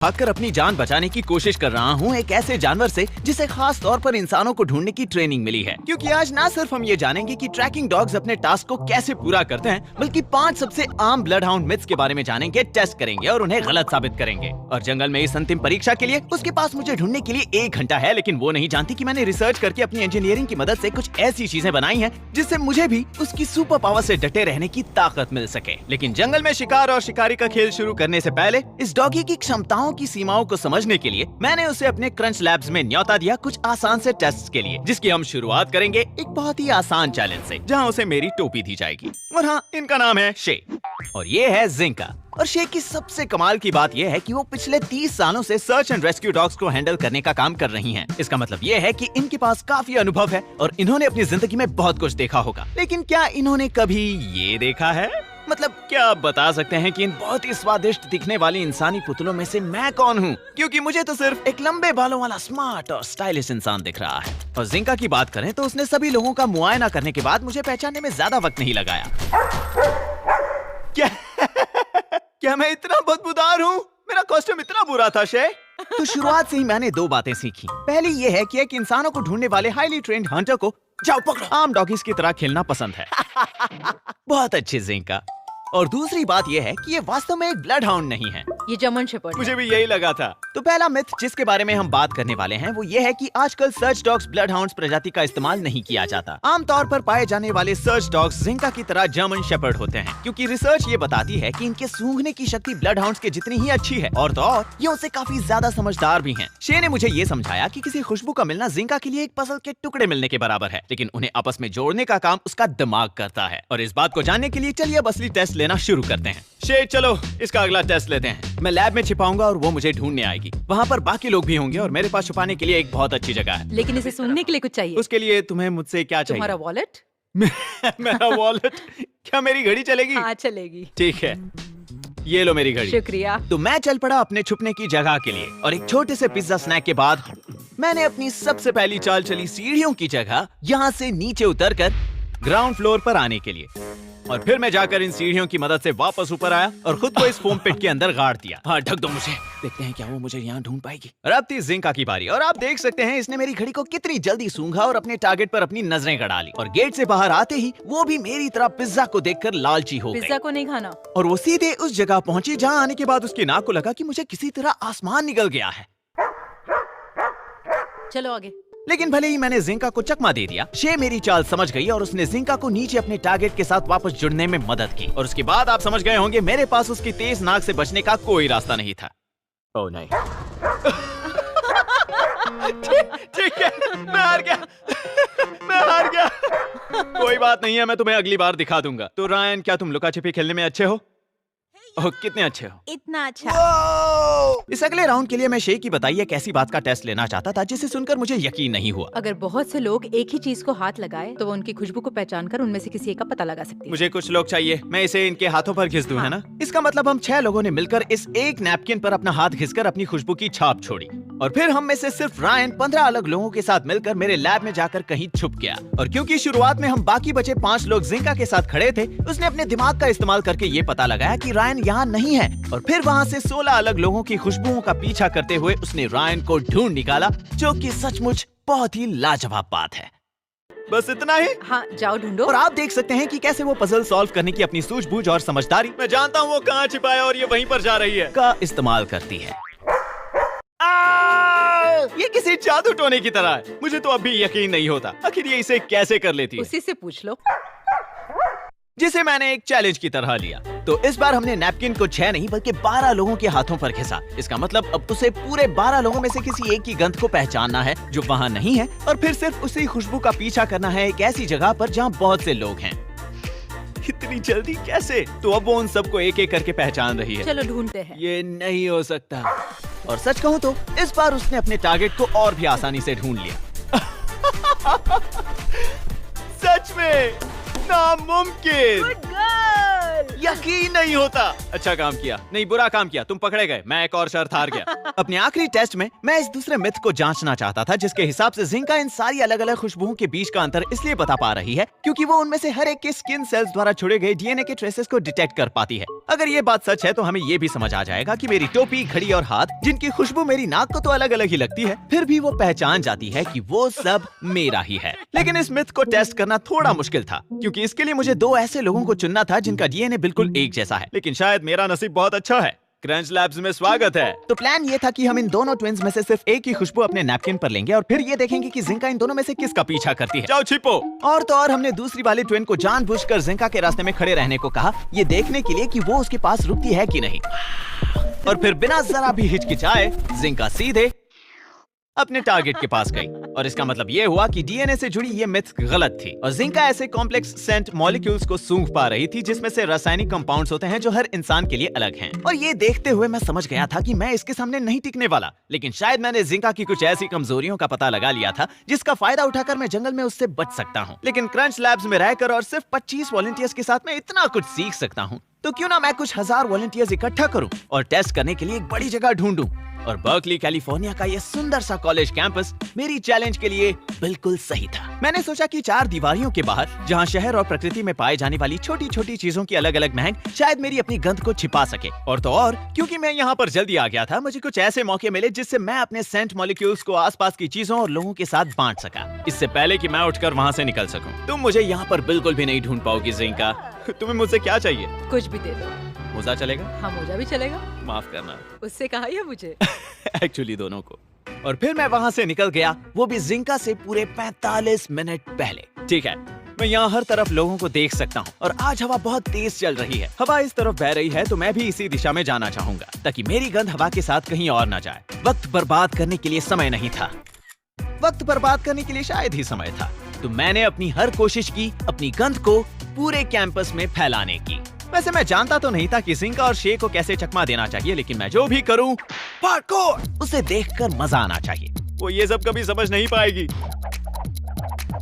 भागकर अपनी जान बचाने की कोशिश कर रहा हूँ एक ऐसे जानवर से जिसे खास तौर पर इंसानों को ढूंढने की ट्रेनिंग मिली है। क्योंकि आज ना सिर्फ हम ये जानेंगे कि ट्रैकिंग डॉग्स अपने टास्क को कैसे पूरा करते हैं, बल्कि 5 सबसे आम ब्लड हाउंड मिथ्स के बारे में जानेंगे, टेस्ट करेंगे और उन्हें गलत साबित करेंगे। और जंगल में इस अंतिम परीक्षा के लिए उसके पास मुझे ढूंढने के लिए 1 घंटा है, लेकिन वो नहीं जानती कि मैंने रिसर्च करके अपनी इंजीनियरिंग की मदद से कुछ ऐसी चीजें बनाई हैं जिससे मुझे भी उसकी सुपर पावर से डटे रहने की ताकत मिल सके। लेकिन जंगल में शिकार और शिकारी का खेल शुरू करने से पहले इस डॉगी की क्षमताओं की सीमाओं को समझने के लिए मैंने उसे अपने क्रंच लैब्स में न्योता दिया कुछ आसान से टेस्ट के लिए, जिसकी हम शुरुआत करेंगे एक बहुत ही आसान चैलेंज से, जहां उसे मेरी टोपी दी जाएगी। और हाँ, इनका नाम है शे और ये है जिंका। और शे की सबसे कमाल की बात यह है कि वो पिछले 30 सालों से सर्च एंड रेस्क्यू डॉग्स को हैंडल करने का काम कर रही हैं। इसका मतलब ये है कि इनके पास काफी अनुभव है और इन्होंने अपनी जिंदगी में बहुत कुछ देखा होगा। लेकिन क्या इन्होंने कभी ये देखा है? मतलब क्या आप बता सकते हैं कि इन बहुत ही स्वादिष्ट दिखने वाली इंसानी पुतलों में से मैं कौन हूँ? क्योंकि मुझे तो सिर्फ एक लंबे बालों वाला स्मार्ट और स्टाइलिश इंसान दिख रहा है। और जिंका की बात करें तो उसने सभी लोगों का मुआयना करने के बाद मुझे पहचानने में ज्यादा वक्त नहीं लगाया। क्या मैं इतना बदबूदार हूँ? मेरा कॉस्ट्यूम इतना बुरा था शे? तो शुरुआत से ही मैंने 2 बातें सीखी। पहली ये है कि एक इंसानों को ढूंढने वाले हाईली ट्रेन्ड हंटर को जाओ पकड़ो आम डॉगीज की तरह खेलना पसंद है। बहुत अच्छे जिंका। और दूसरी बात यह है कि ये वास्तव में एक ब्लड हाउंड नहीं है, ये जर्मन शेपर्ड। मुझे भी यही लगा था। तो पहला मिथ जिसके बारे में हम बात करने वाले हैं वो ये है कि आजकल सर्च डॉग्स ब्लड हाउंड्स प्रजाति का इस्तेमाल नहीं किया जाता। आमतौर पर पाए जाने वाले सर्च डॉग्स जिंका की तरह जर्मन शेपर्ड होते हैं, क्योंकि रिसर्च ये बताती है कि इनके सूंघने की शक्ति ब्लड हाउंड्स के जितनी ही अच्छी है और तो और ये उनसे काफी ज्यादा समझदार भी हैं। शे ने मुझे ये समझाया कि किसी खुशबू का मिलना जिंका के लिए एक पजल के टुकड़े मिलने के बराबर है, लेकिन उन्हें आपस में जोड़ने का काम उसका दिमाग करता है। और इस बात को जानने के लिए चलिए अब असली टेस्ट लेना शुरू करते हैं। शे चलो इसका अगला टेस्ट लेते हैं। मैं लैब में छिपाऊंगा और वो मुझे ढूंढने आएगी। वहाँ पर बाकी लोग भी होंगे और मेरे पास छुपाने के लिए एक बहुत अच्छी जगह है। लेकिन इसे सूंघने के लिए कुछ चाहिए। उसके लिए तुम्हें मुझसे क्या चाहिए? तुम्हारा वॉलेट? मेरा वॉलेट? क्या मेरी घड़ी चलेगी? हाँ चलेगी। ठीक है, ये लो मेरी घड़ी। शुक्रिया। तो मैं चल पड़ा अपने छुपने की जगह के लिए और एक छोटे से पिज्जा स्नैक के बाद मैंने अपनी सबसे पहली चाल चली सीढ़ियों की जगह यहाँ से नीचे उतरकर ग्राउंड फ्लोर पर आने के लिए। और फिर मैं जाकर इन सीढ़ियों की मदद से वापस ऊपर आया और खुद को इस फोम पिट के अंदर गाड़ दिया। हाँ ढक दो मुझे, देखते हैं क्या वो मुझे यहाँ ढूंढ पाएगी। और अब थी जिंका की बारी और आप देख सकते हैं इसने मेरी घड़ी को कितनी जल्दी सूंघा और अपने टारगेट पर अपनी नजरें गड़ा ली। और गेट से बाहर आते ही वो भी मेरी तरह पिज्जा को देखकर लालची हो गई। पिज्जा को नहीं खाना। और वो सीधे उस जगह पहुंची जहाँ आने के बाद उसकी नाक को लगा कि मुझे किसी तरह आसमान निकल गया है। चलो आगे। लेकिन भले ही मैंने जिंका को चकमा दे दिया, शे मेरी चाल समझ गई और उसने जिंका को नीचे अपने टारगेट के साथ वापस जुड़ने में मदद की। और उसके बाद आप समझ गए होंगे मेरे पास उसकी तेज नाक से बचने का कोई रास्ता नहीं था। ओह नहीं। ठीक है, मैं हार गया। मैं हार गया। कोई बात नहीं है, मैं तुम्हें अगली बार दिखा दूंगा। तो रायन, क्या तुम लुका छिपी खेलने में अच्छे हो? ओह कितने अच्छे हो। इतना अच्छा। इस अगले राउंड के लिए मैं शे की बताई एक ऐसी बात का टेस्ट लेना चाहता था जिसे सुनकर मुझे यकीन नहीं हुआ। अगर बहुत से लोग एक ही चीज को हाथ लगाए तो वो उनकी खुशबू को पहचान कर उनमें से किसी एक का पता लगा सकती है। मुझे कुछ लोग चाहिए, मैं इसे इनके हाथों पर घिस दूं, है ना? इसका मतलब हम 6 लोगों ने मिलकर इस एक नैपकिन पर अपना हाथ घिसकर अपनी खुशबू की छाप छोड़ी। और फिर हम में से सिर्फ रायन 15 अलग लोगों के साथ मिलकर मेरे लैब में जाकर कहीं छुप गया। और क्योंकि शुरुआत में हम बाकी बचे 5 लोग जिंका के साथ खड़े थे, उसने अपने दिमाग का इस्तेमाल करके ये पता लगाया कि रायन यहाँ नहीं है। और फिर वहाँ से 16 अलग लोगों की खुशबुओं का पीछा करते हुए उसने रायन को ढूंढ निकाला, जो कि सचमुच बहुत ही लाजवाब बात है। बस इतना ही? हाँ जाओ ढूंढो। और आप देख सकते हैं कि कैसे वो पजल सॉल्व करने की अपनी सूझबूझ और समझदारी, मैं जानता हूँ वो कहाँ छिपा है और ये वहीं पर जा रही है, का इस्तेमाल करती है। ये किसी जादू टोने की तरह है। मुझे तो अभी यकीन नहीं होता आखिर ये इसे कैसे कर लेती है। उसी से पूछ लो, जिसे मैंने एक चैलेंज की तरह लिया। तो इस बार हमने नैपकिन को 6 नहीं बल्कि 12 लोगों के हाथों पर घिसा। इसका मतलब अब उसे पूरे 12 लोगों में से किसी एक की गंध को पहचानना है जो वहाँ नहीं है, और फिर सिर्फ उसी खुशबू का पीछा करना है एक ऐसी जगह पर जहाँ बहुत से लोग हैं। इतनी जल्दी कैसे? तो अब वो उन सबको एक एक करके पहचान रही है। चलो ढूंढते हैं। ये नहीं हो सकता। और सच कहूँ तो इस बार उसने अपने टारगेट को और भी आसानी से ढूंढ लिया। सच में नामुमकिन। Good girl. यकीन नहीं होता। अच्छा काम किया, नहीं बुरा काम किया, तुम पकड़े गए। मैं एक और शर्त हार गया। अपने आखिरी टेस्ट में मैं इस दूसरे मिथ को जांचना चाहता था जिसके हिसाब से जिंका इन सारी अलग अलग खुशबुओं के बीच का अंतर इसलिए बता पा रही है क्योंकि वो उनमें से हर एक के स्किन सेल्स द्वारा छोड़े गए डीएनए के ट्रेसेस को डिटेक्ट कर पाती है। अगर ये बात सच है तो हमें ये भी समझ आ जाएगा कि मेरी टोपी, घड़ी और हाथ, जिनकी खुशबू मेरी नाक को तो अलग अलग ही लगती है, फिर भी वो पहचान जाती है कि वो सब मेरा ही है। लेकिन इस मिथ को टेस्ट करना थोड़ा मुश्किल था, क्योंकि इसके लिए मुझे 2 ऐसे लोगों को चुनना था जिनका डीएनए बिल्कुल एक जैसा है। लेकिन शायद मेरा नसीब बहुत अच्छा है। क्रंच लैब्स में स्वागत है। तो प्लान ये था कि हम इन दोनों ट्विंस में से सिर्फ एक ही खुशबू अपने नैपकिन पर लेंगे और फिर ये देखेंगे कि जिंका इन दोनों में से किसका पीछा करती है। जाओ छिपो। और तो और हमने दूसरी वाली ट्विन को जानबूझकर जिंका के रास्ते में खड़े रहने को कहा, ये देखने के लिए कि वो उसके पास रुकती है कि नहीं। और फिर बिना जरा भी हिचकिचाए जिंका सीधे अपने टारगेट के पास गई। और इसका मतलब ये हुआ कि डीएनए से जुड़ी ये मिथ गलत थी और जिंका ऐसे कॉम्प्लेक्स सेंट मॉलिक्यूल्स को सूंघ पा रही थी जिसमें से रासायनिक कंपाउंड्स होते हैं जो हर इंसान के लिए अलग हैं। और ये देखते हुए मैं समझ गया था कि मैं इसके सामने नहीं टिकने वाला। लेकिन शायद मैंने जिंका की कुछ ऐसी कमजोरियों का पता लगा लिया था जिसका फायदा उठाकर मैं जंगल में उससे बच सकता हूँ। लेकिन क्रंच लैब्स में रहकर और सिर्फ 25 वॉलंटियर्स के साथ मैं इतना कुछ सीख सकता हूँ, तो क्यों ना मैं कुछ 1000 वॉलंटियर्स इकट्ठा करूं और टेस्ट करने के लिए एक बड़ी जगह ढूंढूं। और बर्कली कैलिफोर्निया का ये सुंदर सा कॉलेज कैंपस मेरी चैलेंज के लिए बिल्कुल सही था। मैंने सोचा कि 4 दीवारियों के बाहर, जहां शहर और प्रकृति में पाए जाने वाली छोटी छोटी चीजों की अलग अलग महक शायद मेरी अपनी गंध को छिपा सके। और तो और क्योंकि मैं यहाँ पर जल्दी आ गया था, मुझे कुछ ऐसे मौके मिले जिससे मैं अपने सेंट मॉलिक्यूल्स को आसपास की चीजों और लोगों के साथ बांट सका, इससे पहले कि मैं उठकर वहाँ से निकल सकूं। तुम मुझे यहाँ पर बिल्कुल भी नहीं ढूंढ पाओगी जिंका। तुम्हें मुझसे क्या चाहिए? कुछ भी दे दो। मोजा चलेगा? हाँ, मोजा भी चलेगा। माफ करना। उससे कहा या मुझे? एक्चुअली दोनों को। और फिर मैं वहाँ से निकल गया, वो भी जिंका से पूरे 45 मिनट पहले। ठीक है, मैं यहाँ हर तरफ लोगों को देख सकता हूँ और आज हवा बहुत तेज चल रही है। हवा इस तरफ बह रही है तो मैं भी इसी दिशा में जाना चाहूंगा ताकि मेरी गंध हवा के साथ कहीं और न जाए। वक्त बर्बाद करने के लिए समय नहीं था। वक्त बर्बाद करने के लिए शायद ही समय था। तो मैंने अपनी हर कोशिश की अपनी गंध को पूरे कैंपस में फैलाने की। वैसे मैं जानता तो नहीं था कि जिंका और शे को कैसे चकमा देना चाहिए, लेकिन मैं जो भी करूं, पार्कोर, उसे देखकर मजा आना चाहिए। वो ये सब कभी समझ नहीं पाएगी।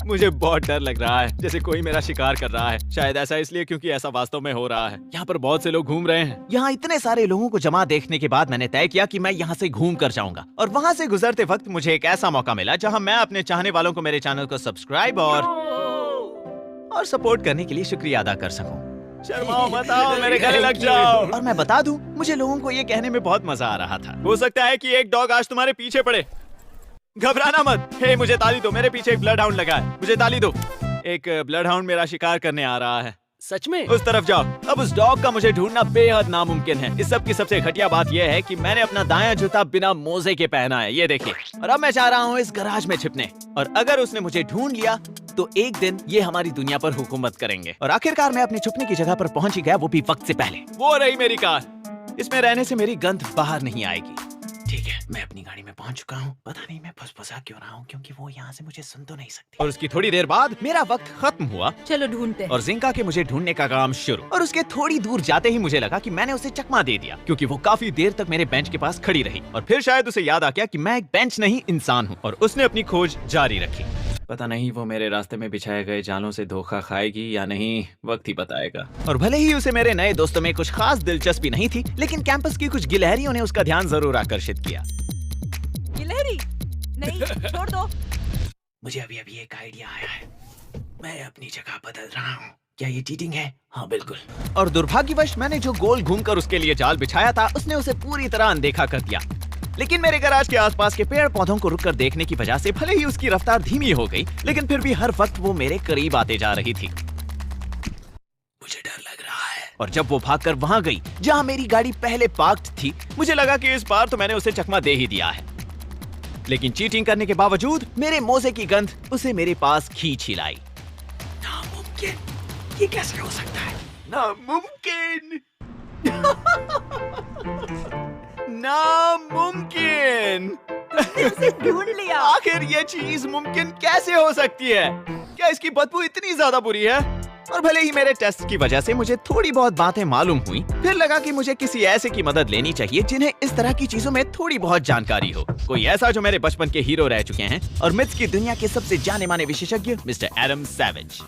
मुझे बहुत डर लग रहा है, जैसे कोई मेरा शिकार कर रहा है। शायद ऐसा इसलिए क्योंकि ऐसा वास्तव में हो रहा है। यहाँ पर बहुत से लोग घूम रहे हैं। यहाँ इतने सारे लोगों को जमा देखने के बाद मैंने तय किया कि मैं यहाँ से घूम कर जाऊंगा। और वहाँ से गुजरते वक्त मुझे एक ऐसा मौका मिला जहाँ मैं अपने चाहने वालों को मेरे चैनल को सब्सक्राइब और सपोर्ट करने के लिए शुक्रिया अदा कर सकूं। शर्माओ मत आओ, मेरे गले लग जाओ। और मैं बता दूं, मुझे लोगों को ये कहने में बहुत मजा आ रहा था। हो सकता है कि एक डॉग आज तुम्हारे पीछे पड़े। घबराना मत। हे, मुझे ताली दो। मेरे पीछे एक ब्लड हाउंड लगा है। मुझे ताली दो। एक ब्लड हाउंड मेरा शिकार करने आ रहा है। सच में? उस तरफ जाओ। अब उस डॉग का मुझे ढूंढना बेहद नामुमकिन है। इस सब की सबसे घटिया बात यह है कि मैंने अपना दायां जूता बिना मोजे के पहना है, ये देखिए। और अब मैं चाह रहा हूँ इस गराज में छिपने। और अगर उसने मुझे ढूंढ लिया तो एक दिन ये हमारी दुनिया पर हुकूमत करेंगे। और आखिरकार मैं अपने छुपने की जगह पर पहुंच ही गया, वो भी वक्त से पहले। वो रही मेरी कार। इसमें रहने से मेरी गंध बाहर नहीं आएगी। ठीक है, मैं अपनी गाड़ी में पहुंच चुका हूँ। पता नहीं मैं फुसफुसा क्यों रहा हूँ, क्योंकि वो यहाँ से मुझे सुन तो नहीं सकती। और उसकी थोड़ी देर बाद मेरा वक्त खत्म हुआ। चलो ढूंढते हैं। और जिंका के मुझे ढूंढने का काम शुरू। और उसके थोड़ी दूर जाते ही मुझे लगा कि मैंने उसे चकमा दे दिया, क्योंकि वो काफी देर तक मेरे बेंच के पास खड़ी रही। और फिर शायद उसे याद आ गया कि मैं एक बेंच नहीं इंसान हूँ, और उसने अपनी खोज जारी रखी। पता नहीं वो मेरे रास्ते में बिछाए गए जालों से धोखा खाएगी या नहीं, वक्त ही बताएगा। और भले ही उसे मेरे नए दोस्तों में कुछ खास दिलचस्पी नहीं थी, लेकिन कैंपस की कुछ गिलहरियों ने उसका ध्यान जरूर आकर्षित किया। गिलहरी? नहीं, छोड़ दो। मुझे अभी अभी एक आइडिया आया है। मैं अपनी जगह बदल रहा हूँ। क्या ये चीटिंग है? हाँ बिल्कुल। और दुर्भाग्यवश मैंने जो गोल घूमकर उसके लिए जाल बिछाया था, उसने उसे पूरी तरह अनदेखा कर दिया। लेकिन मेरे गैराज के आसपास के पेड़ पौधों को रुककर देखने की वजह से भले ही उसकी रफ्तार धीमी हो गई, लेकिन फिर भी हर वक्त वो मेरे करीब आते जा रही थी। मुझे डर लग रहा है। और जब वो भागकर वहां गई जहां मेरी गाड़ी पहले पार्क्ड थी, मुझे लगा कि इस बार तो मैंने उसे चकमा दे ही दिया है। लेकिन चीटिंग करने के बावजूद मेरे मोजे की गंध उसे मेरे पास खींच ही लाई। नामुमकिन, ये कैसे हो सकता है? नामुमकिन। नामुमकिन। उसे ढूंढ लिया। आखिर ये चीज मुमकिन कैसे हो सकती है? क्या इसकी बदबू इतनी ज्यादा बुरी है? और भले ही मेरे टेस्ट की वजह से मुझे थोड़ी बहुत बातें मालूम हुई, फिर लगा कि मुझे किसी ऐसे की मदद लेनी चाहिए जिन्हें इस तरह की चीजों में थोड़ी बहुत जानकारी हो। कोई ऐसा जो मेरे बचपन के हीरो रह चुके हैं और मिथ्स की दुनिया के सबसे जाने माने विशेषज्ञ मिस्टर एडम सैवेज।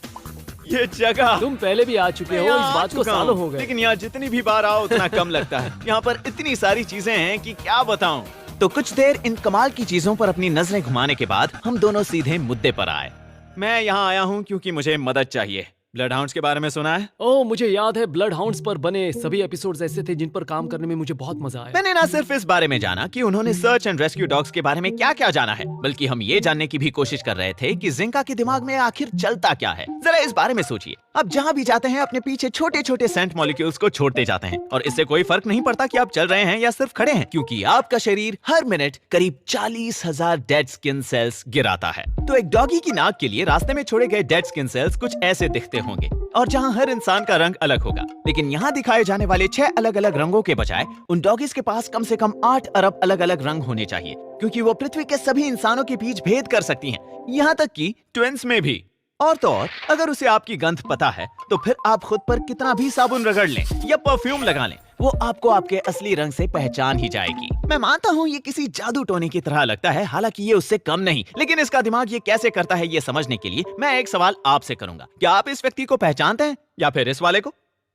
ये जगह तुम पहले भी आ चुके हो, इस बात को सालों हो गए। लेकिन यहाँ जितनी भी बार आओ उतना कम लगता है। यहाँ पर इतनी सारी चीजें हैं कि क्या बताऊं। तो कुछ देर इन कमाल की चीजों पर अपनी नजरें घुमाने के बाद हम दोनों सीधे मुद्दे पर आए। मैं यहाँ आया हूँ क्योंकि मुझे मदद चाहिए। ब्लड हाउंड्स के बारे में सुना है? ओह, मुझे याद है ब्लड हाउंड्स पर बने सभी एपिसोड्स ऐसे थे जिन पर काम करने में मुझे बहुत मजा आया। मैंने ना सिर्फ इस बारे में जाना कि उन्होंने सर्च एंड रेस्क्यू डॉग्स के बारे में क्या क्या जाना है, बल्कि हम ये जानने की भी कोशिश कर रहे थे कि जिंका के दिमाग में आखिर चलता क्या है। जरा इस बारे में सोचिए। अब जहाँ भी जाते हैं अपने पीछे छोटे छोटे सेंट मॉलिक्यूल्स को छोड़ते जाते हैं, और इससे कोई फर्क नहीं पड़ता कि आप चल रहे हैं या सिर्फ खड़े हैं, क्योंकि आपका शरीर हर मिनट करीब 40,000 डेड स्किन सेल्स गिराता है। तो एक डॉगी की नाक के लिए रास्ते में छोड़े गए डेड स्किन सेल्स कुछ ऐसे दिखते होंगे, और जहाँ हर इंसान का रंग अलग होगा, लेकिन यहाँ दिखाए जाने वाले 6 अलग अलग रंगों के बजाय उन डॉगीज के पास कम से कम 8 अरब अलग अलग रंग होने चाहिए, क्योंकि वो पृथ्वी के सभी इंसानों के बीच भेद कर सकती हैं, यहाँ तक कि ट्विंस में भी। और तो और, अगर उसे आपकी गंध पता है तो फिर आप खुद पर कितना भी साबुन रगड़ लें या परफ्यूम लगा लें, वो आपको आपके असली रंग से पहचान ही जाएगी। मैं मानता हूँ ये किसी जादू टोने की तरह लगता है, हालांकि ये उससे कम नहीं, लेकिन इसका दिमाग ये कैसे करता है ये समझने के लिए मैं एक सवाल आपसे करूंगा। क्या आप इस व्यक्ति को पहचानते हैं या फिर इस वाले को?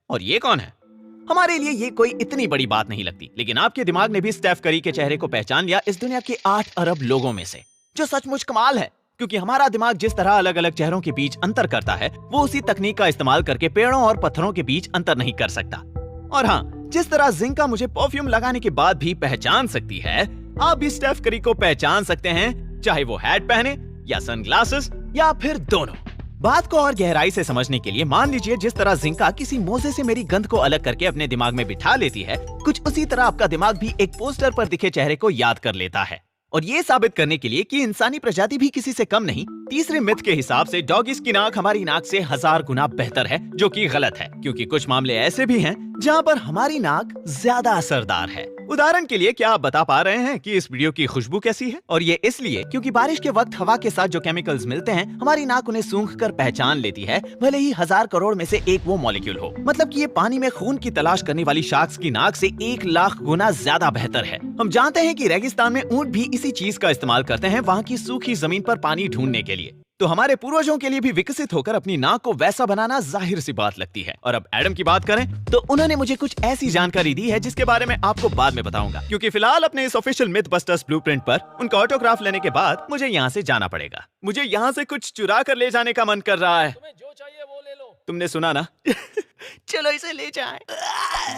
और ये कौन है? हमारे लिए ये कोई इतनी बड़ी बात नहीं लगती, लेकिन आपके दिमाग ने भी स्टेफ करी के चेहरे को पहचान लिया इस दुनिया के 8 अरब लोगों में से, जो सचमुच कमाल है, क्योंकि हमारा दिमाग जिस तरह अलग अलग चेहरों के बीच अंतर करता है, वो उसी तकनीक का इस्तेमाल करके पेड़ों और पत्थरों के बीच अंतर नहीं कर सकता। और हाँ, जिस तरह जिंका मुझे परफ्यूम लगाने के बाद भी पहचान सकती है, आप भी स्टेफ करी को पहचान सकते हैं, चाहे वो हैट पहने या सनग्लासेस या फिर दोनों। बात को और गहराई से समझने के लिए मान लीजिए जिस तरह जिंका किसी मोजे से मेरी गंध को अलग करके अपने दिमाग में बिठा लेती है, कुछ उसी तरह आपका दिमाग भी एक पोस्टर पर दिखे चेहरे को याद कर लेता है। और ये साबित करने के लिए कि इंसानी प्रजाति भी किसी से कम नहीं, तीसरे मिथ के हिसाब से डॉगीज की नाक हमारी नाक से 1000 गुना बेहतर है, जो कि गलत है, क्योंकि कुछ मामले ऐसे भी हैं जहाँ पर हमारी नाक ज्यादा असरदार है। उदाहरण के लिए, क्या आप बता पा रहे हैं कि इस वीडियो की खुशबू कैसी है? और ये इसलिए क्योंकि बारिश के वक्त हवा के साथ जो केमिकल्स मिलते हैं, हमारी नाक उन्हें सूंघ कर पहचान लेती है, भले ही 1000 करोड़ में से एक वो मॉलिक्यूल हो। मतलब कि ये पानी में खून की तलाश करने वाली शार्क्स की नाक से 1 लाख गुना ज्यादा बेहतर है। हम जानते हैं कि रेगिस्तान में ऊंट भी इसी चीज का इस्तेमाल करते हैं वहाँ की सूखी जमीन पर पानी ढूंढने के लिए। तो हमारे पूर्वजों के लिए भी विकसित होकर अपनी नाक को वैसा बनाना जाहिर सी बात लगती है। और अब एडम की बात करें तो उन्होंने मुझे कुछ ऐसी जानकारी दी है जिसके बारे में आपको बाद में बताऊंगा, क्योंकि फिलहाल अपने इस ऑफिशियल मिथ बस्टर्स ब्लूप्रिंट पर उनका ऑटोग्राफ लेने के बाद मुझे यहाँ से जाना पड़ेगा। मुझे यहाँ से कुछ चुरा कर ले जाने का मन कर रहा है। तुम्हें जो चाहिए वो ले लो। तुमने सुना ना? चलो इसे ले जाएं।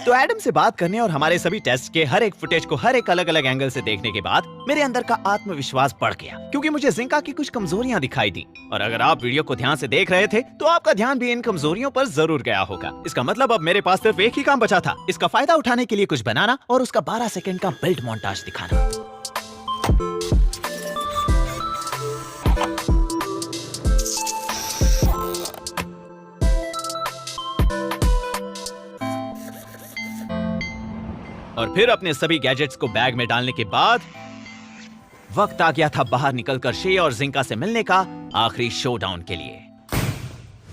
तो एडम से बात करने और हमारे सभी टेस्ट के हर एक फुटेज को हर एक अलग अलग एंगल से देखने के बाद मेरे अंदर का आत्मविश्वास बढ़ गया, क्योंकि मुझे जिंका की कुछ कमजोरियां दिखाई दी। और अगर आप वीडियो को ध्यान से देख रहे थे तो आपका ध्यान भी इन कमजोरियों पर जरूर गया होगा। इसका मतलब अब मेरे पास सिर्फ एक ही काम बचा था, इसका फायदा उठाने के लिए कुछ बनाना और उसका 12 सेकंड का बिल्ड मोन्टाज दिखाना। और फिर अपने सभी गैजेट्स को बैग में डालने के बाद वक्त आ गया था बाहर निकलकर शे और जिंका से मिलने का आखिरी शोडाउन के लिए।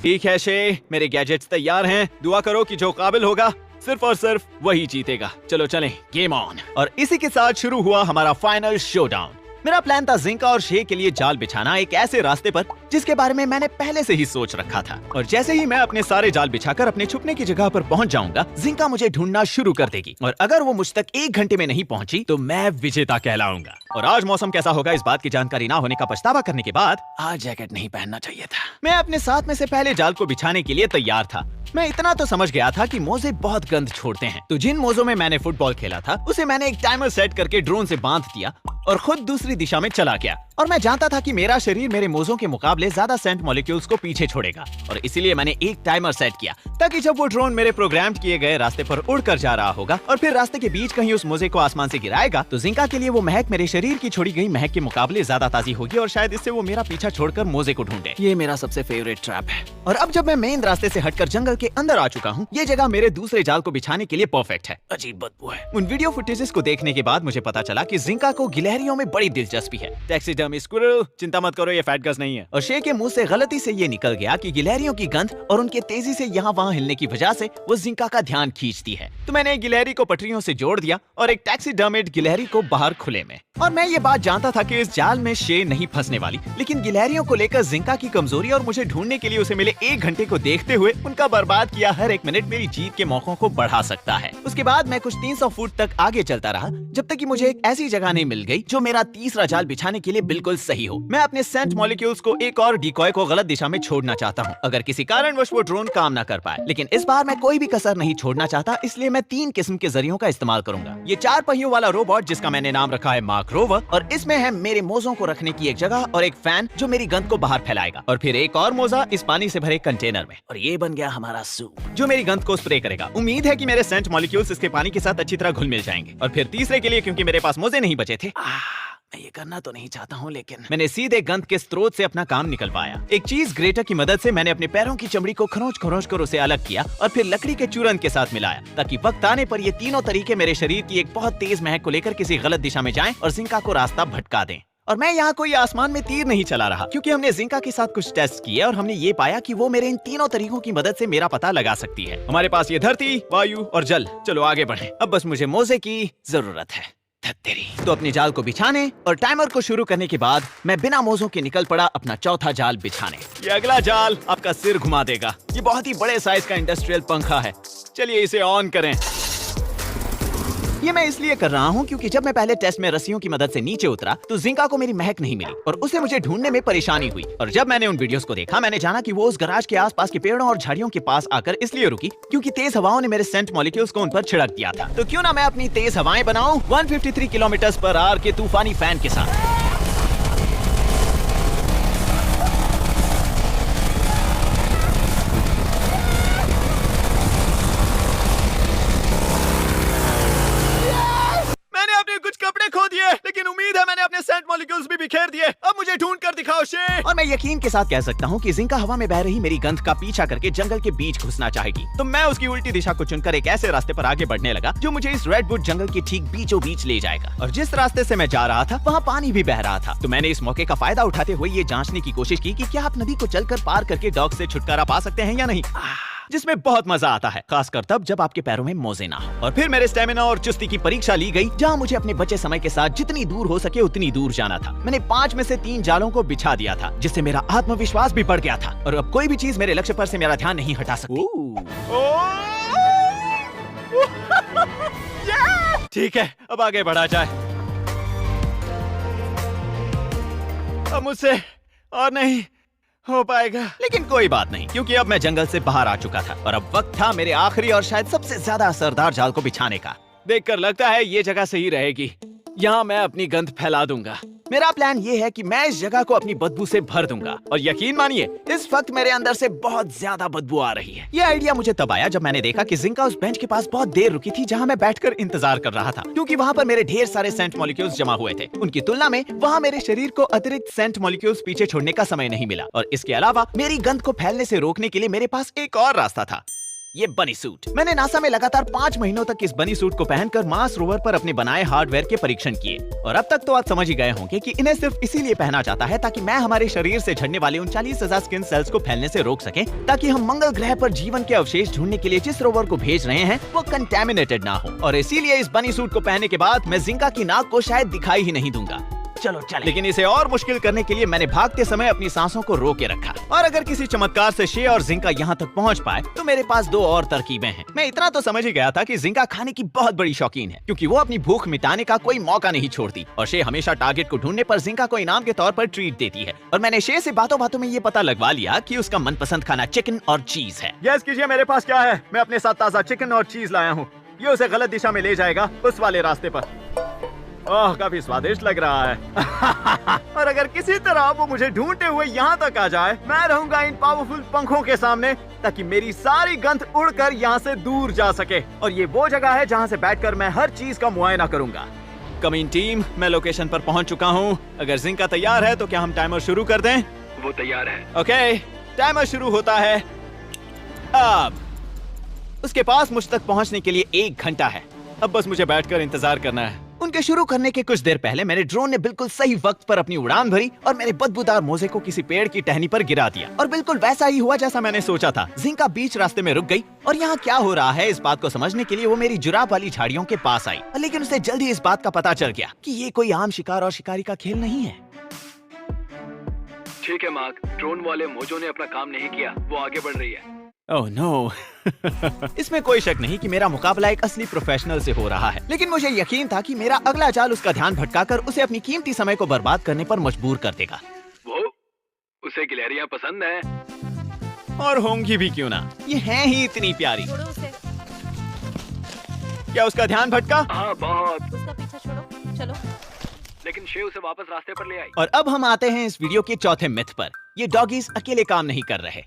ठीक है शे, मेरे गैजेट्स तैयार हैं। दुआ करो कि जो काबिल होगा सिर्फ और सिर्फ वही जीतेगा। चलो चलें, गेम ऑन। और इसी के साथ शुरू हुआ हमारा फाइनल शोडाउन। मेरा प्लान था जिंका और शे के लिए जाल बिछाना एक ऐसे रास्ते पर जिसके बारे में मैंने पहले से ही सोच रखा था। और जैसे ही मैं अपने सारे जाल बिछाकर अपने छुपने की जगह पर पहुंच जाऊंगा, जिंका मुझे ढूंढना शुरू कर देगी, और अगर वो मुझ तक 1 घंटे में नहीं पहुंची तो मैं विजेता कहलाऊंगा। और आज मौसम कैसा होगा इस बात की जानकारी ना होने का पछतावा करने के बाद आज जैकेट नहीं पहनना चाहिए था। मैं अपने साथ में से पहले जाल को बिछाने के लिए तैयार था। मैं इतना तो समझ गया था कि मोजे बहुत गंद छोड़ते हैं, तो जिन मोजों में मैंने फुटबॉल खेला था उसे मैंने एक टाइमर सेट करके ड्रोन से बांध दिया और खुद दूसरी दिशा में चला गया। और मैं जानता था कि मेरा शरीर मेरे मोजों के मुकाबले ज्यादा सेंट मॉलिक्यूल्स को पीछे छोड़ेगा, और इसीलिए मैंने एक टाइमर सेट किया ताकि जब वो ड्रोन मेरे प्रोग्राम किए गए रास्ते पर उड़कर जा रहा होगा और फिर रास्ते के बीच कहीं उस मोजे को आसमान से गिराएगा, तो जिंका के लिए वो महक मेरे शरीर की छोड़ी गई महक के मुकाबले ज्यादा ताजी होगी, और शायद इससे वो मेरा पीछा छोड़कर मोजे को ढूंढे। ये मेरा सबसे फेवरेट ट्रैप है। और अब जब मैं मेन रास्ते से हटकर जंगल के अंदर आ चुका हूँ, ये जगह मेरे दूसरे जाल को बिछाने के लिए परफेक्ट है। अजीब बदबू है। उन वीडियो फुटेजेस को देखने के बाद मुझे पता चला कि जिंका को गिलहरियों में बड़ी दिलचस्पी है। टैक्सीडर्मी स्क्विरल, चिंता मत करो, ये फैटगस नहीं है। और शे के मुंह से गलती से ये निकल गया कि गिलहरियों की गंध और उनके तेजी से यहाँ वहाँ हिलने की वजह से वो जिंका का ध्यान खींचती है। तो मैंने एक गिलहरी को पटरियों से जोड़ दिया और एक टैक्सीडर्मिड गिलहरी को बाहर खुले में। और मैं ये बात जानता था कि इस जाल में शे नहीं फंसने वाली, लेकिन गिलहरियों को लेकर जिंका की कमजोरी और मुझे ढूंढने के लिए उसे मिले 1 घंटे को देखते हुए उनका बर्बाद किया हर 1 मिनट मेरी जीत के मौकों को बढ़ा सकता है। उसके बाद मैं कुछ 300 फुट तक आगे चलता रहा जब तक कि मुझे एक ऐसी जगह नहीं मिल गई जो मेरा तीसरा जाल बिछाने के लिए बिल्कुल सही हो। मैं अपने सेंट मॉलिक्यूल्स को एक और डिकॉय को गलत दिशा में छोड़ना चाहता हूँ अगर किसी कारणवश वो ड्रोन काम न कर पाए, लेकिन इस बार मैं कोई भी कसर नहीं छोड़ना चाहता, इसलिए मैं 3 किस्म के जरियों का इस्तेमाल करूंगा। ये 4 पहियों वाला रोबोट जिसका मैंने नाम रखा है मार्क रोवर, और इसमें है मेरे मोजों को रखने की एक जगह और एक फैन जो मेरी गंद को बाहर फैलाएगा, और फिर एक और मोजा इस पानी से भरे कंटेनर में, और ये बन गया हमारा सूप जो मेरी गंद को स्प्रे करेगा। उम्मीद है कि मेरे सेंट मॉलिक्यूल्स इसके पानी के साथ अच्छी तरह घुल मिल जाएंगे। और फिर तीसरे के लिए, क्योंकि मेरे पास मोजे नहीं बचे थे, मैं ये करना तो नहीं चाहता हूँ, लेकिन मैंने सीधे गंद के स्रोत से अपना काम निकलवाया। एक चीज ग्रेटर की मदद से मैंने अपने पैरों की चमड़ी को खरोंच कर उसे अलग किया और फिर लकड़ी के चूरन के साथ मिलाया, ताकि वक्त आने पर ये तीनों तरीके मेरे शरीर की एक बहुत तेज महक को लेकर किसी गलत दिशा में जाएं और जिंका को रास्ता भटका दें। और मैं यहाँ कोई आसमान में तीर नहीं चला रहा, क्योंकि हमने जिंका के साथ कुछ टेस्ट किए और हमने ये पाया कि वो मेरे इन तीनों तरीकों की मदद से मेरा पता लगा सकती है। हमारे पास ये धरती, वायु और जल। चलो आगे बढ़ें। अब बस मुझे मोजे की जरूरत है। तो अपने जाल को बिछाने और टाइमर को शुरू करने के बाद मैं बिना मोजों के निकल पड़ा अपना चौथा जाल बिछाने। ये अगला जाल आपका सिर घुमा देगा। ये बहुत ही बड़े साइज का इंडस्ट्रियल पंखा है। चलिए इसे ऑन करें। ये मैं इसलिए कर रहा हूँ क्योंकि जब मैं पहले टेस्ट में रस्सियों की मदद से नीचे उतरा तो जिंका को मेरी महक नहीं मिली और उसे मुझे ढूंढने में परेशानी हुई। और जब मैंने उन वीडियोस को देखा, मैंने जाना कि वो उस गराज के आसपास के पेड़ों और झाड़ियों के पास आकर इसलिए रुकी क्योंकि तेज हवाओं ने मेरे सेंट मॉलिक्यूल्स को उन पर छिड़क दिया था। तो क्यों ना मैं अपनी तेज हवाएं बनाऊं 153 किलोमीटर/आवर के तूफानी फैन के साथ। कुछ कपड़े खो दिए, लेकिन उम्मीद है मैंने अपने सेंट मॉलिक्यूल्स भी बिखेर दिए। अब मुझे ढूंढ कर दिखाओ शे। और मैं यकीन के साथ कह सकता हूँ कि जिंका हवा में बह रही मेरी गंध का पीछा करके जंगल के बीच घुसना चाहेगी। तो मैं उसकी उल्टी दिशा को चुनकर एक ऐसे रास्ते पर आगे बढ़ने लगा जो मुझे इस रेडवुड जंगल के ठीक बीचों बीच ले जाएगा। और जिस रास्ते से मैं जा रहा था वहाँ पानी भी बह रहा था। तो मैंने इस मौके का फायदा उठाते हुए ये जांचने की कोशिश की कि क्या आप नदी को चलकर पार करके डॉग से छुटकारा पा सकते हैं या नहीं, जिसमें बहुत मजा आता है, खासकर तब जब आपके पैरों में मोजे ना हो। और फिर मेरे स्टेमिना और चुस्ती की परीक्षा ली गई, जहां मुझे अपने बचे समय के साथ जितनी दूर हो सके उतनी दूर जाना था। मैंने 5 में से 3 जालों को बिछा दिया था, जिससे मेरा आत्मविश्वास भी बढ़ गया था और अब कोई भी चीज मेरे लक्ष्य पर से मेरा ध्यान नहीं हटा सकती। ठीक है, अब आगे बढ़ा जाए। अब मुझसे और नहीं हो पाएगा, लेकिन कोई बात नहीं, क्योंकि अब मैं जंगल से बाहर आ चुका था और अब वक्त था मेरे आखिरी और शायद सबसे ज्यादा असरदार जाल को बिछाने का। देखकर लगता है ये जगह सही रहेगी। यहाँ मैं अपनी गंध फैला दूंगा। मेरा प्लान ये है कि मैं इस जगह को अपनी बदबू से भर दूंगा और यकीन मानिए इस वक्त मेरे अंदर से बहुत ज्यादा बदबू आ रही है। ये आइडिया मुझे तब आया जब मैंने देखा कि जिंका उस बेंच के पास बहुत देर रुकी थी जहां मैं बैठकर इंतजार कर रहा था, क्योंकि वहां पर मेरे ढेर सारे सेंट मॉलिक्यूल्स जमा हुए थे। उनकी तुलना में वहां मेरे शरीर को अतिरिक्त सेंट मॉलिक्यूल्स पीछे छोड़ने का समय नहीं मिला और इसके अलावा मेरी गंध को फैलने से रोकने के लिए मेरे पास एक और रास्ता था, ये बनी सूट। मैंने नासा में लगातार 5 महीनों तक इस बनी सूट को पहनकर मार्स रोवर पर अपने बनाए हार्डवेयर के परीक्षण किए और अब तक तो आप समझ ही गए होंगे कि इन्हें सिर्फ इसीलिए पहना जाता है ताकि मैं हमारे शरीर से झड़ने वाले 39,000 स्किन सेल्स को फैलने से रोक सके, ताकि हम मंगल ग्रह पर जीवन के अवशेष ढूंढने के लिए जिस रोवर को भेज रहे हैं वो कंटेमिनेटेड ना हो। और इसीलिए इस बनी सूट को पहनने के बाद मैं जिंका की नाक को शायद दिखाई ही नहीं दूंगा। चलो चले। लेकिन इसे और मुश्किल करने के लिए मैंने भागते समय अपनी सांसों को रोके रखा और अगर किसी चमत्कार से शे और जिंका यहाँ तक पहुँच पाए तो मेरे पास 2 और तरकीबें हैं। मैं इतना तो समझ ही गया था कि जिंका खाने की बहुत बड़ी शौकीन है, क्योंकि वो अपनी भूख मिटाने का कोई मौका नहीं छोड़ती और शे हमेशा टारगेट को ढूंढने पर जिंका को इनाम के तौर पर ट्रीट देती है। और मैंने शे से बातों बातों में ये पता लगवा लिया कि उसका मनपसंद खाना चिकन और चीज है। गैस कीजिए मेरे पास क्या है। मैं अपने साथ ताजा चिकन और चीज लाया हूँ। ये उसे गलत दिशा में ले जाएगा, उस वाले रास्ते पर। ओह, काफी स्वादिष्ट लग रहा है। और अगर किसी तरह वो मुझे ढूंढते हुए यहाँ तक आ जाए, मैं रहूंगा इन पावरफुल पंखों के सामने ताकि मेरी सारी गंध उड़कर यहाँ से दूर जा सके। और ये वो जगह है जहाँ से बैठकर मैं हर चीज का मुआयना करूंगा। कमिंग टीम, मैं लोकेशन पर पहुँच चुका हूँ। अगर जिंका तैयार है तो क्या हम टाइमर शुरू कर दें? वो तैयार है। ओके, टाइमर शुरू होता है अब। उसके पास मुझ तक पहुँचने के लिए 1 घंटा है। अब बस मुझे बैठकर इंतजार करना है। उनके शुरू करने के कुछ देर पहले मेरे ड्रोन ने बिल्कुल सही वक्त पर अपनी उड़ान भरी और मेरे बदबूदार मोजे को किसी पेड़ की टहनी पर गिरा दिया। और बिल्कुल वैसा ही हुआ जैसा मैंने सोचा था। जिंका बीच रास्ते में रुक गई और यहाँ क्या हो रहा है इस बात को समझने के लिए वो मेरी जुराब वाली झाड़ियों के पास आई। लेकिन उसे जल्दी इस बात का पता चल गया कि ये कोई आम शिकार और शिकारी का खेल नहीं है। ठीक है मार्क, ड्रोन वाले मोजो ने अपना काम नहीं किया, वो आगे बढ़ रही है। Oh no. इसमें कोई शक नहीं कि मेरा मुकाबला एक असली प्रोफेशनल से हो रहा है, लेकिन मुझे यकीन था कि मेरा अगला चाल उसका ध्यान भटकाकर उसे अपनी कीमती समय को बर्बाद करने पर मजबूर कर देगा। वो उसे गिलहरियां पसंद है और होंगी भी क्यों ना, ये हैं ही इतनी प्यारी। छोड़ो उसे, क्या उसका ध्यान भटका? हाँ बहुत, उसका पीछा छोड़ो, चलो। लेकिन शे उसे वापस रास्ते पर ले आई। और अब हम आते हैं इस वीडियो के चौथे मिथ पर। ये डॉगीज अकेले काम नहीं कर रहे।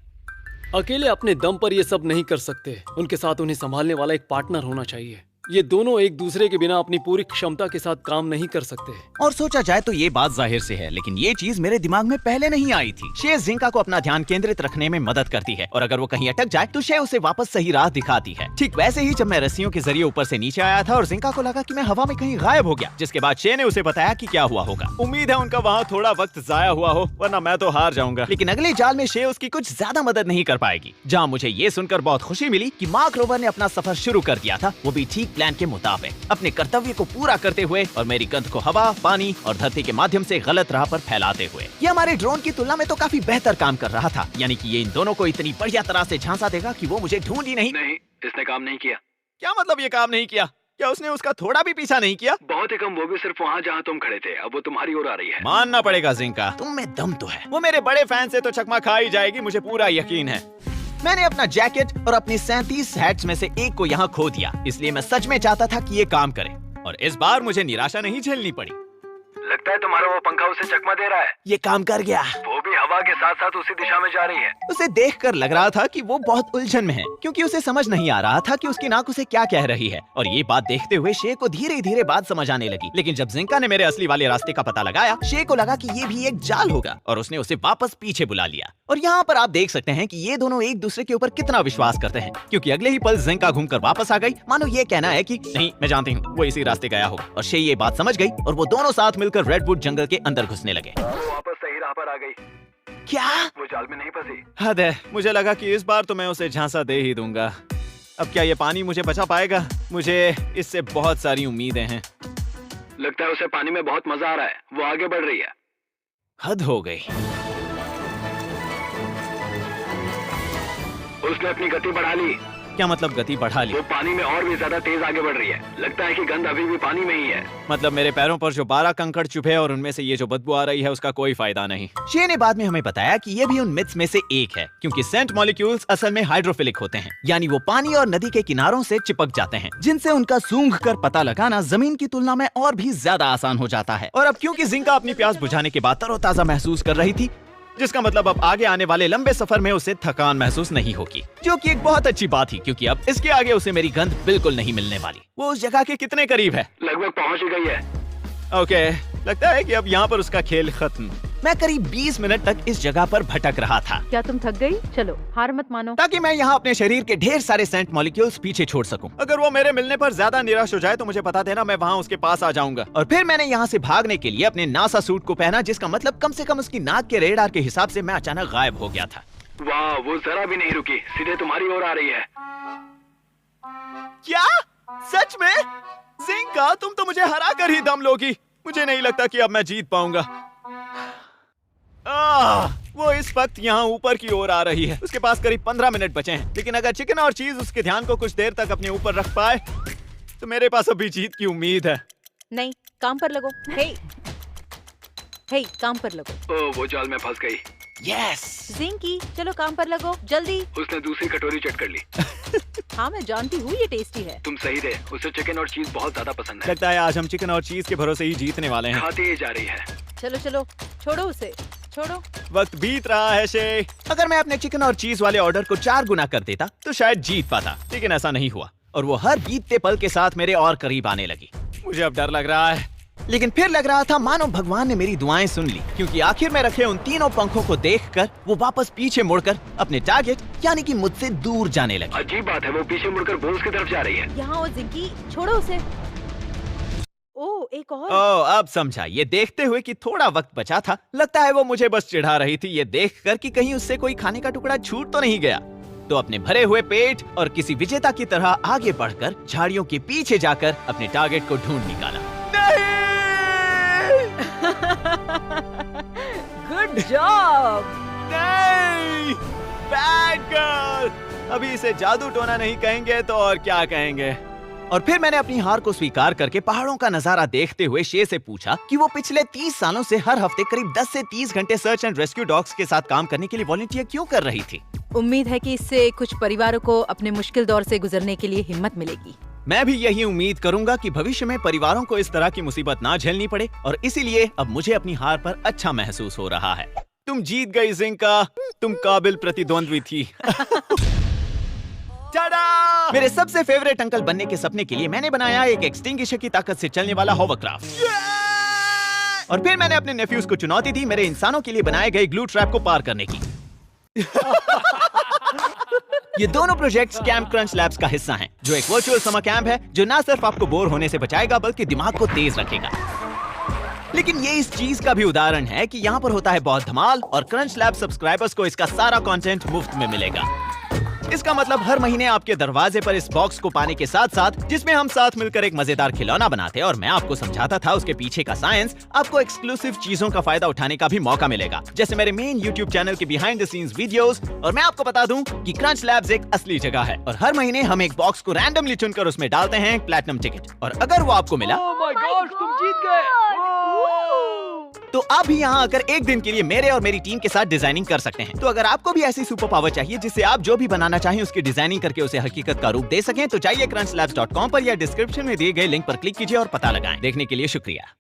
अकेले अपने दम पर ये सब नहीं कर सकते, उनके साथ उन्हें संभालने वाला एक पार्टनर होना चाहिए। ये दोनों एक दूसरे के बिना अपनी पूरी क्षमता के साथ काम नहीं कर सकते। और सोचा जाए तो ये बात जाहिर से है, लेकिन ये चीज मेरे दिमाग में पहले नहीं आई थी। शे जिंका को अपना ध्यान केंद्रित रखने में मदद करती है और अगर वो कहीं अटक जाए तो शे उसे वापस सही राह दिखाती है। ठीक वैसे ही जब मैं रस्सियों के जरिए ऊपर से नीचे आया था और जिंका को लगा कि मैं हवा में कहीं गायब हो गया, जिसके बाद शे ने उसे बताया कि क्या हुआ होगा। उम्मीद है उनका वहाँ थोड़ा वक्त जाया हुआ हो, वरना मैं तो हार जाऊंगा। लेकिन अगले जाल में शे उसकी कुछ ज्यादा मदद नहीं कर पाएगी, जहाँ मुझे ये सुनकर बहुत खुशी मिली कि मार्क रोवर ने अपना सफर शुरू कर दिया था, वो भी ठीक प्लान के मुताबिक, अपने कर्तव्य को पूरा करते हुए और मेरी गंध को हवा, पानी और धरती के माध्यम से गलत राह पर फैलाते हुए। ये हमारे ड्रोन की तुलना में तो काफी बेहतर काम कर रहा था, यानी कि ये इन दोनों को इतनी बढ़िया तरह से झांसा देगा कि वो मुझे ढूंढ ही नहीं। इसने काम नहीं किया। क्या मतलब ये काम नहीं किया? क्या उसने उसका थोड़ा भी पीछा नहीं किया? बहुत ही कम, वो भी सिर्फ वहाँ जहाँ तुम खड़े थे। अब वो तुम्हारी ओर आ रही है। मानना पड़ेगा जिंका, तुम में दम तो है। वो मेरे बड़े फैन से तो चकमा खा ही जाएगी, मुझे पूरा यकीन है। मैंने अपना जैकेट और अपनी 37 हैट्स में से एक को यहाँ खो दिया, इसलिए मैं सच में चाहता था कि ये काम करे और इस बार मुझे निराशा नहीं झेलनी पड़ी। लगता है तुम्हारा वो पंखा उसे चकमा दे रहा है। ये काम कर गया। वो भी हवा के साथ साथ उसी दिशा में जा रही है। उसे देखकर लग रहा था कि वो बहुत उलझन में है, क्योंकि उसे समझ नहीं आ रहा था कि उसकी नाक उसे क्या कह रही है। और ये बात देखते हुए शे को धीरे धीरे बात समझ आने लगी। लेकिन जब जिंका ने मेरे असली वाले रास्ते का पता लगाया, शे को लगा कि ये भी एक जाल होगा और उसने उसे वापस पीछे बुला लिया। और यहाँ पर आप देख सकते हैं कि ये दोनों एक दूसरे के ऊपर कितना विश्वास करते हैं, क्योंकि अगले ही पल जिंका घूमकर वापस आ गई, मानो ये कहना है कि नहीं, मैं जानती हूँ वो इसी रास्ते गया होगा। और शे ये बात समझ गई और वो दोनों साथ मिलकर रेडवुड जंगल के अंदर घुसने लगे। वो वापस सही राह पर आ गई। क्या? वो जाल में नहीं फंसी। हद है, मुझे लगा कि इस बार तो मैं उसे झांसा दे ही दूंगा। अब क्या ये पानी मुझे बचा पाएगा? मुझे इससे बहुत सारी उम्मीदें हैं। लगता है उसे पानी में बहुत मजा आ रहा है, वो आगे बढ़ रही है। हद हो गई। उसने अपनी गति बढ़ा ली। क्या मतलब गति बढ़ा ली? वो पानी में और भी ज्यादा तेज आगे बढ़ रही है। लगता है कि गंध अभी भी पानी में ही है। मतलब मेरे पैरों पर जो 12 कंकड़ चुभे और उनमें से ये जो बदबू आ रही है उसका कोई फायदा नहीं। शे ने बाद में हमें बताया कि ये भी उन मिथ्स में से एक है, क्योंकि सेंट मॉलिक्यूल्स असल में हाइड्रोफिलिक होते हैं, यानी वो पानी और नदी के किनारों से चिपक जाते हैं, जिनसे उनका सूंघ कर पता लगाना जमीन की तुलना में और भी ज्यादा आसान हो जाता है। और अब क्योंकि जिंका अपनी प्यास बुझाने के बाद तरोताजा महसूस कर रही थी, जिसका मतलब अब आगे आने वाले लंबे सफर में उसे थकान महसूस नहीं होगी, जो कि एक बहुत अच्छी बात थी, क्योंकि अब इसके आगे उसे मेरी गंध बिल्कुल नहीं मिलने वाली। वो उस जगह के कितने करीब है? लगभग पहुंच ही गई है। ओके, लगता है कि अब यहाँ पर उसका खेल खत्म। मैं करीब 20 मिनट तक इस जगह पर भटक रहा था। क्या तुम थक गई? चलो, हार मत मानो। ताकि मैं यहाँ अपने शरीर के ढेर सारे सेंट मॉलिक्यूल्स पीछे छोड़ सकूं। अगर वो मेरे मिलने पर ज्यादा निराश हो जाए तो मुझे बता देना, मैं वहाँ उसके पास आ जाऊंगा। और फिर मैंने यहाँ से भागने के लिए अपने नासा सूट को पहना, जिसका मतलब कम से कम उसकी नाक के रेडार के हिसाब से मैं अचानक गायब हो गया था। वाह, वो जरा भी नहीं रुकी, सीधे तुम्हारी ओर आ रही है। क्या? सच में? जिंका, तुम तो मुझे हरा कर ही दम लोगी। मुझे नहीं लगता कि अब मैं जीत पाऊंगा। वो इस वक्त यहाँ ऊपर की ओर आ रही है। उसके पास करीब 15 मिनट बचे हैं, लेकिन अगर चिकन और चीज उसके ध्यान को कुछ देर तक अपने ऊपर रख पाए तो मेरे पास अभी जीत की उम्मीद है। नहीं, काम पर लगो। हे, काम पर लगो। ओह, वो जाल में फंस गई। यस। जिंकी, चलो काम पर लगो, जल्दी। उसने दूसरी कटोरी चट कर ली। हाँ, मैं जानती हूँ ये टेस्टी है। तुम सही थे, उसे चिकन और चीज बहुत ज्यादा पसंद है। लगता है आज हम चिकन और चीज के भरोसे ही जीतने वाले हैं। खाती ही जा रही है। चलो चलो, छोड़ो उसे, छोड़ो। वक्त बीत रहा है शे। अगर मैं अपने चिकन और चीज वाले ऑर्डर को 4 गुना कर देता तो शायद जीत पाता, लेकिन ऐसा नहीं हुआ और वो हर बीतते पल के साथ मेरे और करीब आने लगी। मुझे अब डर लग रहा है, लेकिन फिर लग रहा था मानो भगवान ने मेरी दुआएं सुन ली, क्योंकि आखिर में रखे उन तीनों पंखों को देखकर वो वापस पीछे मुड़कर अपने टारगेट यानी कि मुझसे दूर जाने लगी। अजीब बात है, वो पीछे मुड़कर बोल्स की तरफ जा रही है। यहाँ और जिंकी, छोड़ो उसे। ओह, एक और। ओह, अब समझा। ये देखते हुए कि थोड़ा वक्त बचा था, लगता है वो मुझे बस चिढ़ा रही थी, ये देखकर कि कहीं उससे कोई खाने का टुकड़ा छूट तो नहीं गया। तो अपने भरे हुए पेट और किसी विजेता की तरह आगे बढ़कर झाड़ियों के पीछे जाकर अपने टारगेट को ढूंढ निकाला। नहीं! Good job. नहीं! Bad girl! अभी इसे जादू टोना नहीं कहेंगे तो और क्या कहेंगे। और फिर मैंने अपनी हार को स्वीकार करके पहाड़ों का नजारा देखते हुए शेर से पूछा कि वो पिछले 30 सालों से हर हफ्ते करीब 10 से 30 घंटे सर्च एंड रेस्क्यू डॉग्स के साथ काम करने के लिए वॉलंटियर क्यों कर रही थी। उम्मीद है कि इससे कुछ परिवारों को अपने मुश्किल दौर से गुजरने के लिए हिम्मत मिलेगी। मैं भी यही उम्मीद करूंगा कि भविष्य में परिवारों को इस तरह की मुसीबत ना झेलनी पड़े, और इसीलिए अब मुझे अपनी हार पर अच्छा महसूस हो रहा है। तुम जीत गई जिंका, तुम काबिल प्रतिद्वंद्वी थी। मेरे सबसे फेवरेट अंकल बनने के सपने के लिए मैंने बनाया एक एक्सटिंग्विशर की ताकत से चलने वाला होवरक्राफ्ट। और फिर मैंने अपने नेफ्यूज को चुनौती दी मेरे इंसानों के लिए बनाए गए ग्लू ट्रैप को पार करने की। ये दोनों प्रोजेक्ट्स कैंप क्रंच लैब्स का हिस्सा हैं, जो एक वर्चुअल समर कैंप है जो न सिर्फ आपको बोर होने से बचाएगा बल्कि दिमाग को तेज रखेगा। लेकिन ये इस चीज का भी उदाहरण है कि यहाँ पर होता है बहुत धमाल, और क्रंच लैब सब्सक्राइबर्स को इसका सारा कंटेंट मुफ्त में मिलेगा। इसका मतलब हर महीने आपके दरवाजे पर इस बॉक्स को पाने के साथ साथ, जिसमें हम साथ मिलकर एक मजेदार खिलौना बनाते और मैं आपको समझाता था उसके पीछे का साइंस, आपको एक्सक्लूसिव चीजों का फायदा उठाने का भी मौका मिलेगा, जैसे मेरे मेन YouTube चैनल के बिहाइंड द सीन्स वीडियोस। और मैं आपको बता दूं कि क्रंच लैब्स एक असली जगह है, और हर महीने हम एक बॉक्स को रैंडमली चुनकर उसमें डालते हैं एक प्लैटिनम टिकट, और अगर वो आपको मिला तुम जीत गए। तो आप भी यहाँ आकर एक दिन के लिए मेरे और मेरी टीम के साथ डिजाइनिंग कर सकते हैं। तो अगर आपको भी ऐसी सुपर पावर चाहिए जिससे आप जो भी बनाना चाहें उसकी डिजाइनिंग करके उसे हकीकत का रूप दे सकें, तो जाइए crunchlabs.com पर या डिस्क्रिप्शन में दिए गए लिंक पर क्लिक कीजिए और पता लगाएं। देखने के लिए शुक्रिया।